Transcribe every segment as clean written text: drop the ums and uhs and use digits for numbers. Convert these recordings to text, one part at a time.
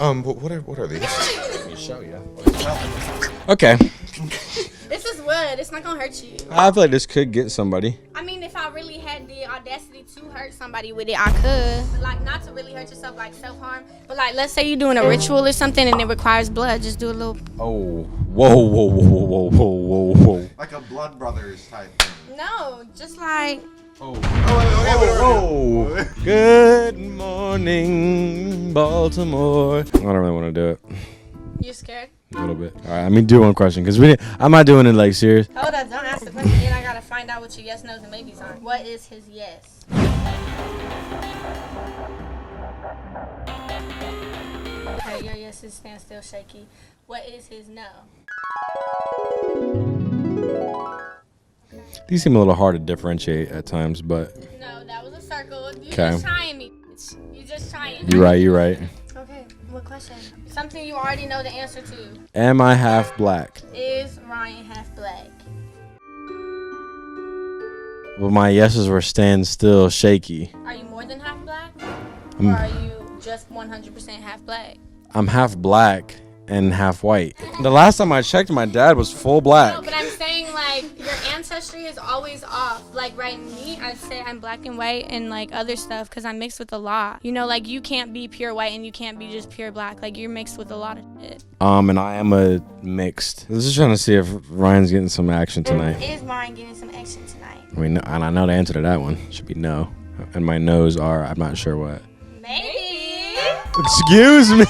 What are these? Let me show you. Okay. This is wood. It's not gonna hurt you. I feel like this could get somebody. I mean, if I really had the audacity to hurt somebody with it, I could. But like, not to really hurt yourself, like self-harm. But like, let's say you're doing a ritual or something and it requires blood. Just do a little. Oh. Whoa. Like a Blood Brothers type thing. No, just like. Oh. Good morning, Baltimore. I don't really want to do it. You scared? A little bit. All right, let me do one question because I'm not doing it like serious. Hold up, don't ask the question. Then I gotta find out what your yes, no's, and maybes are. What is his yes? Okay, your yes is stand still shaky. What is his no? These seem a little hard to differentiate at times, but. No, that was a circle. You Okay. just trying me. You just trying. You're right. Okay, what question? Something you already know the answer to. Am I half black? Is Ryan half black? Well, my yeses were stand still shaky. Are you more than half black? Or are you just 100% half black? I'm half black and half white. The last time I checked, my dad was full black. No, but I'm saying like your ancestry is always off. Like right, me, I say I'm black and white and like other stuff because I'm mixed with a lot. You know, like you can't be pure white and you can't be just pure black. Like you're mixed with a lot of shit. And I am a mixed. I was just trying to see if Ryan's getting some action tonight. Is Ryan getting some action tonight? I mean, and I know the answer to that one. Should be no. And my no's are, I'm not sure what. Maybe. Excuse me.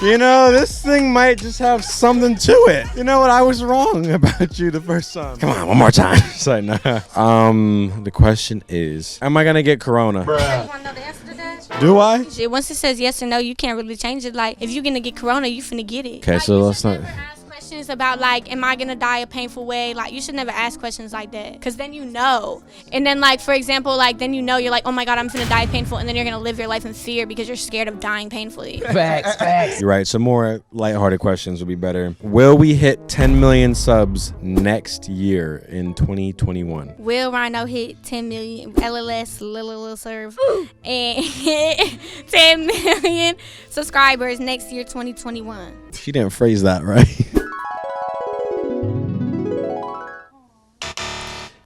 You know, this thing might just have something to it. You know what? I was wrong about you the first time. Come on, one more time. Sorry, no. The question is, am I gonna get corona? You wanna know the answer to that? Do I? Once it says yes or no, you can't really change it. Like, if you're gonna get corona, you finna get it. Okay, like, so you let's should not. never ask questions about like, am I gonna die a painful way? Like, you should never ask questions like that, cause then you know. And then like, for example, like then you know you're like, oh my god, I'm finna die painful, and then you're gonna live your life in fear because you're scared of dying painfully. Facts. You're right. Some more lighthearted questions would be better. Will we hit 10 million subs next year in 2021? Will Rhino hit 10 million LoveLiveServe and hit 10 million subscribers next year, 2021? She didn't phrase that right.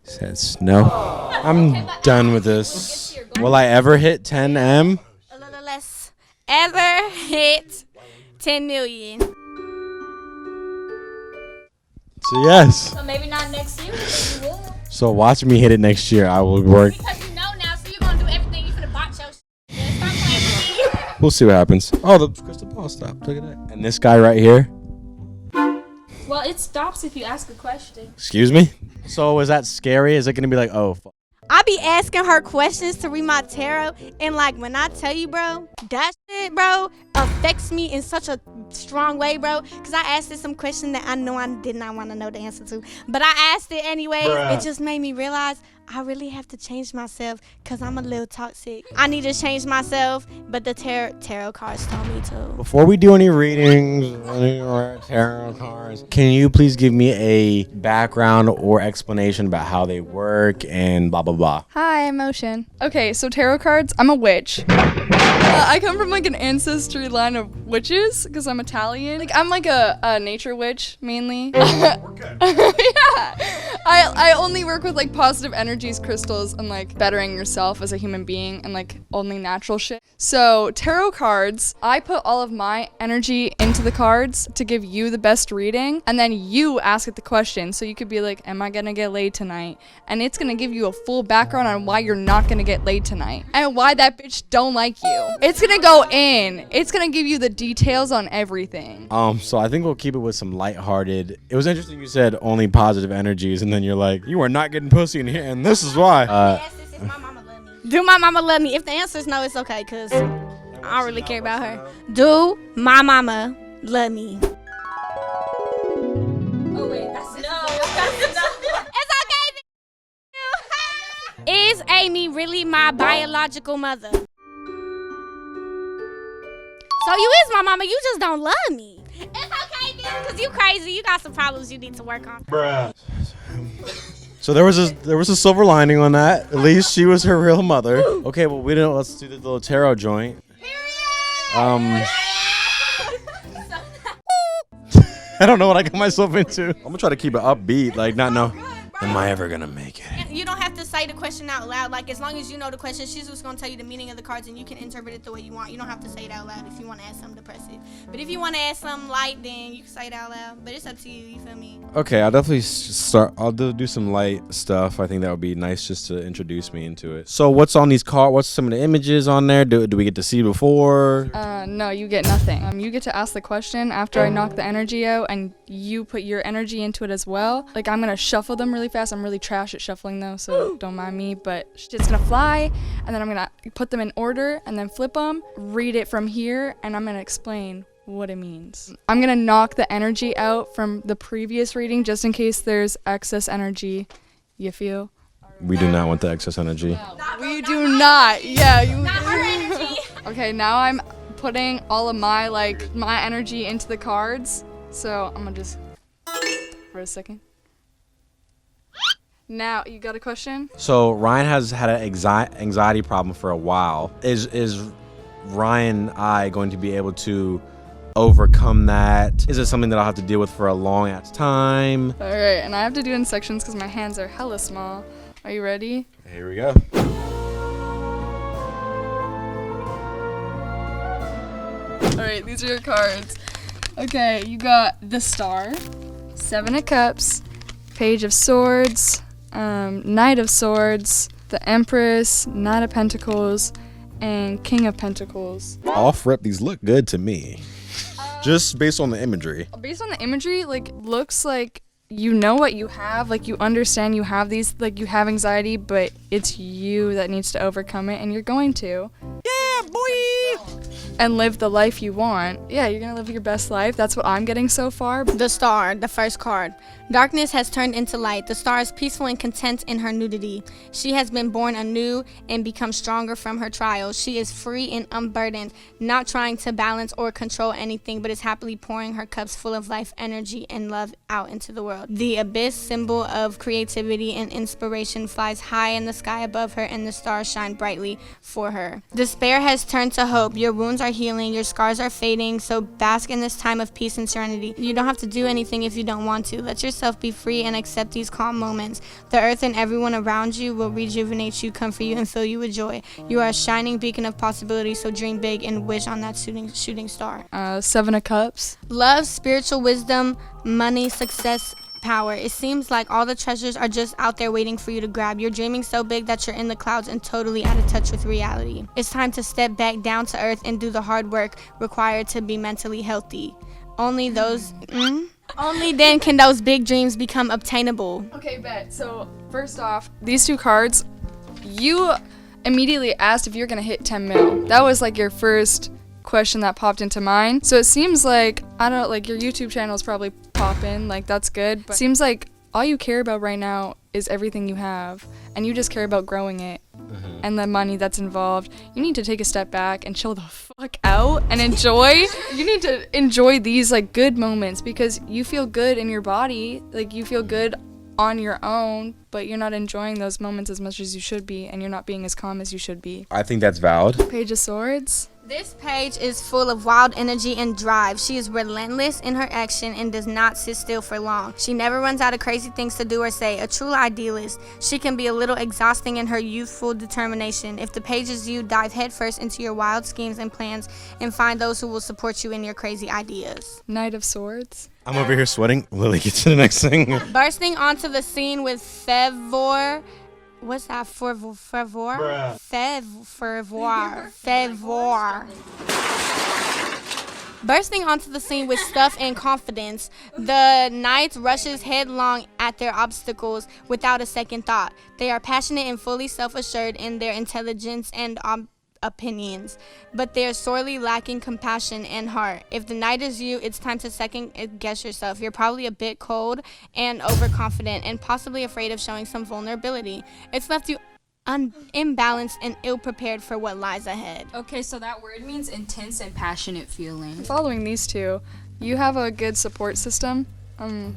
Says no. I'm done with this. Will I ever hit 10M? LoveLiveServe ever hit 10 million? So yes. So maybe not next year, but you will. So watch me hit it next year. I will work. Because you know now, so you're gonna do everything. You're finna botch your shit. Man, stop playing with me. We'll see what happens. Oh, the crystal ball stopped. Look at that. And this guy right here. Well, it stops if you ask a question. Excuse me? So is that scary? Is it going to be like, oh, I be asking her questions to read my tarot, and like when I tell you, bro, that shit, bro, affects me in such a strong way, bro. Cause I asked it some question that I know I did not want to know the answer to, but I asked it anyways. It just made me realize I really have to change myself because I'm a little toxic. I need to change myself, but the tarot cards told me to. Before we do any readings, any tarot cards, can you please give me a background or explanation about how they work and blah, blah, blah? Hi, I'm Ocean. Okay, so tarot cards, I'm a witch. I come from like an ancestry line of witches because I'm Italian. Like I'm like a nature witch mainly. Yeah. I only work with like positive energies, crystals, and like bettering yourself as a human being and like only natural shit. So tarot cards, I put all of my energy into the cards to give you the best reading, and then you ask it the question. So you could be like, am I gonna get laid tonight? And it's gonna give you a full background on why you're not gonna get laid tonight and why that bitch don't like you. It's gonna go in. It's gonna give you the details on everything. So I think we'll keep it with some lighthearted. It was interesting you said only positive energies, and then you're like, you are not getting pussy in here, and this is why. My mama love me. Do my mama love me? If the answer is no, it's okay, cause I don't really care about her. Do my mama love me? Oh wait, that's no. It's okay. Is Amy really my biological mother? So you is my mama, you just don't love me. It's okay, then, cause you crazy. You got some problems you need to work on. Bruh. So there was a silver lining on that. At least she was her real mother. Okay, well let's do the little tarot joint. Period. I don't know what I got myself into. I'm gonna try to keep it upbeat, like not know. Am I ever gonna make it? And you don't have to say the question out loud. Like, as long as you know the question, she's just going to tell you the meaning of the cards and you can interpret it the way you want. You don't have to say it out loud if you want to ask something depressive. But if you want to ask something light, then you can say it out loud. But it's up to you. You feel me? Okay, I'll definitely start. I'll do some light stuff. I think that would be nice just to introduce me into it. So what's on these cards? What's some of the images on there? Do we get to see before? No, you get nothing. You get to ask the question after I knock the energy out, and you put your energy into it as well. Like, I'm gonna shuffle them really fast. I'm really trash at shuffling though, so don't mind me. But it's gonna fly, and then I'm gonna put them in order, and then flip them, read it from here, and I'm gonna explain what it means. I'm gonna knock the energy out from the previous reading just in case there's excess energy. You feel? We do not want the excess energy. We do not. Yeah, you. Not her energy. Okay, now I'm putting all of my my energy into the cards. So I'm gonna just for a second. Now, you got a question? So Ryan has had an anxiety problem for a while. Is Ryan I going to be able to overcome that? Is it something that I'll have to deal with for a long ass time? All right, and I have to do it in sections because my hands are hella small. Are you ready? Here we go. All right, these are your cards. Okay, you got the Star, Seven of Cups, Page of Swords, Knight of Swords, the Empress, Knight of Pentacles, and King of Pentacles. Off rip, these look good to me. Just based on the imagery. Based on the imagery, looks like you know what you have, you understand you have these, you have anxiety, but it's you that needs to overcome it, and you're going to. Yeah, boy! And live the life you want. Yeah, you're gonna live your best life. That's what I'm getting so far. The Star, the first card. Darkness has turned into light. The star is peaceful and content in her nudity. She has been born anew and become stronger from her trials. She is free and unburdened, not trying to balance or control anything, but is happily pouring her cups full of life, energy, and love out into the world. The abyss, symbol of creativity and inspiration, flies high in the sky above her, and the stars shine brightly for her. Despair has turned to hope. Your wounds are healing. Your scars are fading. So bask in this time of peace and serenity. You don't have to do anything if you don't want to. Let yourself be free and accept these calm moments. The earth and everyone around you will rejuvenate you, comfort you, and fill you with joy. You are a shining beacon of possibility, so dream big and wish on that shooting star. Seven of Cups. Love, spiritual wisdom, money, success, power. It seems like all the treasures are just out there waiting for you to grab. You're dreaming so big that you're in the clouds and totally out of touch with reality. It's time to step back down to earth and do the hard work required to be mentally healthy. Only then can those big dreams become obtainable. Okay, bet. So first off, these two cards, you immediately asked if you're gonna hit 10 mil. That was your first question that popped into mind. So it seems like, I don't know, your YouTube channel is probably popping, that's good. But it seems like all you care about right now is everything you have, and you just care about growing it. And the money that's involved. You need to take a step back and chill the fuck out and enjoy. You need to enjoy these good moments because you feel good in your body. You feel good on your own, but you're not enjoying those moments as much as you should be, and you're not being as calm as you should be. I think that's valid. Page of Swords. This page is full of wild energy and drive. She is relentless in her action and does not sit still for long. She never runs out of crazy things to do or say. A true idealist. She can be a little exhausting in her youthful determination. If the page is you, dive headfirst into your wild schemes and plans and find those who will support you in your crazy ideas. Knight of Swords. I'm over here sweating. Lily, get to the next thing. Bursting onto the scene with fervor. What's that? Fervor? Fervor. Bursting onto the scene with stuff and confidence, the knight rushes headlong at their obstacles without a second thought. They are passionate and fully self-assured in their intelligence and opinions, but they are sorely lacking compassion and heart. If the knight is you, it's time to second guess yourself. You're probably a bit cold and overconfident and possibly afraid of showing some vulnerability. It's left you imbalanced and ill-prepared for what lies ahead. Okay, so that word means intense and passionate feeling. Following these two, you have a good support system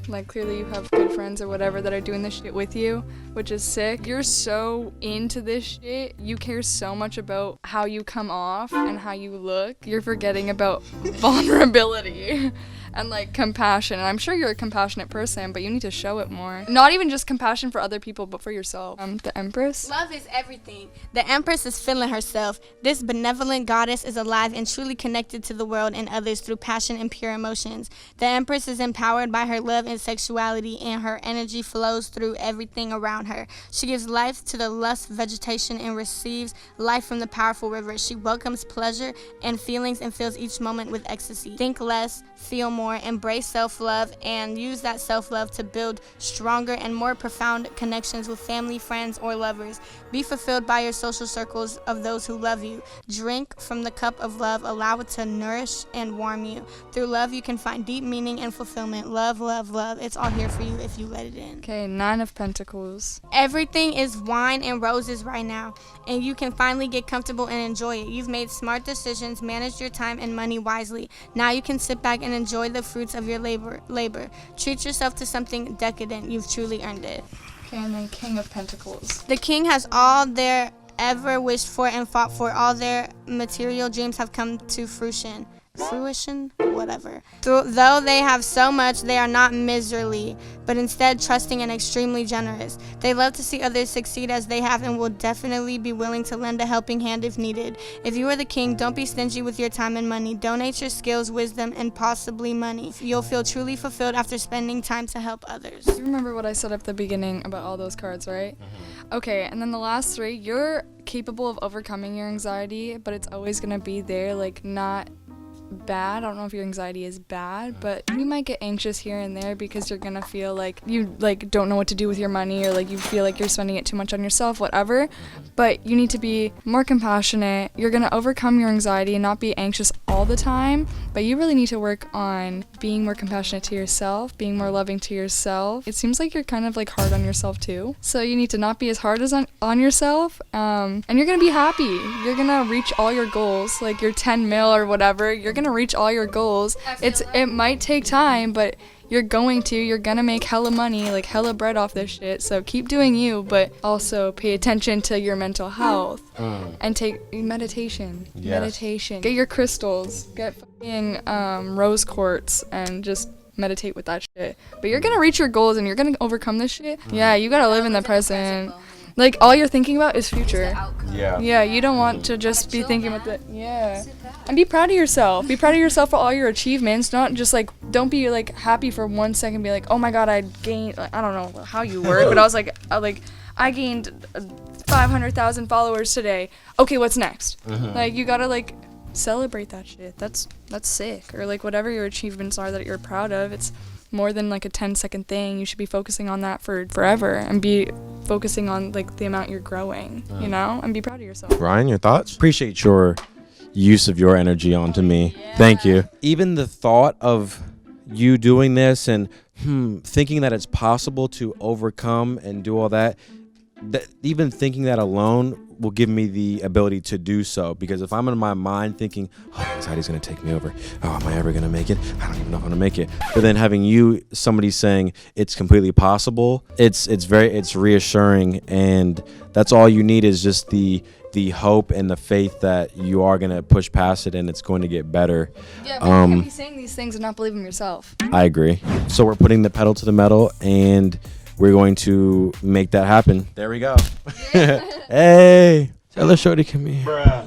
Like clearly you have good friends or whatever that are doing this shit with you, which is sick. You're so into this shit. You care so much about how you come off and how you look. You're forgetting about vulnerability and like compassion. And I'm sure you're a compassionate person, but you need to show it more. Not even just compassion for other people, but for yourself. The Empress. Love is everything. The Empress is feeling herself. This benevolent goddess is alive and truly connected to the world and others through passion and pure emotions. The Empress is empowered by her love and sexuality, and her energy flows through everything around her. She gives life to the lush vegetation and receives life from the powerful river. She welcomes pleasure and feelings and fills each moment with ecstasy. Think less, feel more, embrace self-love, and use that self-love to build stronger and more profound connections with family, friends, or lovers. Be fulfilled by your social circles of those who love you. Drink from the cup of love. Allow it to nourish and warm you. Through love, you can find deep meaning and fulfillment. Love, love, love. It's all here for you if you let it in. Okay, 9 of Pentacles. Everything is wine and roses right now, and you can finally get comfortable and enjoy it. You've made smart decisions, managed your time and money wisely. Now you can sit back and enjoy the fruits of your labor. Treat yourself to something decadent. You've truly earned it. Okay, and then King of Pentacles. The king has all their ever wished for and fought for. All their material dreams have come to fruition. Whatever. Though they have so much, they are not miserly, but instead trusting and extremely generous. They love to see others succeed as they have and will definitely be willing to lend a helping hand if needed. If you are the king, don't be stingy with your time and money. Donate your skills, wisdom, and possibly money. You'll feel truly fulfilled after spending time to help others. You remember what I said at the beginning about all those cards, right? Okay, and then the last 3, you're capable of overcoming your anxiety, but it's always gonna be there, like not bad. I don't know if your anxiety is bad, but you might get anxious here and there because you're gonna feel like you like don't know what to do with your money, or like you feel like you're spending it too much on yourself, whatever. But you need to be more compassionate. You're gonna overcome your anxiety and not be anxious all the time, but you really need to work on being more compassionate to yourself, being more loving to yourself. It seems like you're kind of like hard on yourself too, so you need to not be as hard as on yourself, and you're gonna be happy. You're gonna reach all your goals, like your 10 mil or whatever. You're gonna reach all your goals. It might take time, but you're gonna make hella money, like hella bread off this shit. So keep doing you, but also pay attention to your mental health and take meditation. Yes. Meditation. Get your crystals. Get fucking rose quartz and just meditate with that shit. But you're gonna reach your goals and you're gonna overcome this shit. Yeah, you gotta live in the present. Like all you're thinking about is future. Yeah. Yeah, you don't want to just be thinking about the and be proud of yourself. Be proud of yourself for all your achievements. Not just like, don't be like happy for 1 second. Be like, oh my god, I gained. Like, I don't know how you were, but I was like, I gained 500,000 followers today. Okay, what's next? Like you gotta like celebrate that shit. That's sick. Or like whatever your achievements are that you're proud of. It's more than like a 10-second thing. You should be focusing on that for forever and be focusing on like the amount you're growing, you know, and be proud of yourself. Ryan, your thoughts? Appreciate your use of your energy onto me. Thank you. Even the thought of you doing this and thinking that it's possible to overcome and do all that, even thinking that alone will give me the ability to do so. Because if I'm in my mind thinking, oh, anxiety's gonna take me over, oh, am I ever gonna make it? I don't even know if I'm gonna make it. But then having somebody saying it's completely possible, it's reassuring, and that's all you need is just the hope and the faith that you are gonna push past it and it's going to get better. Yeah, but you can't be saying these things and not believe in yourself. I agree. So we're putting the pedal to the metal and we're going to make that happen. There we go. Hey, tell the shorty come here.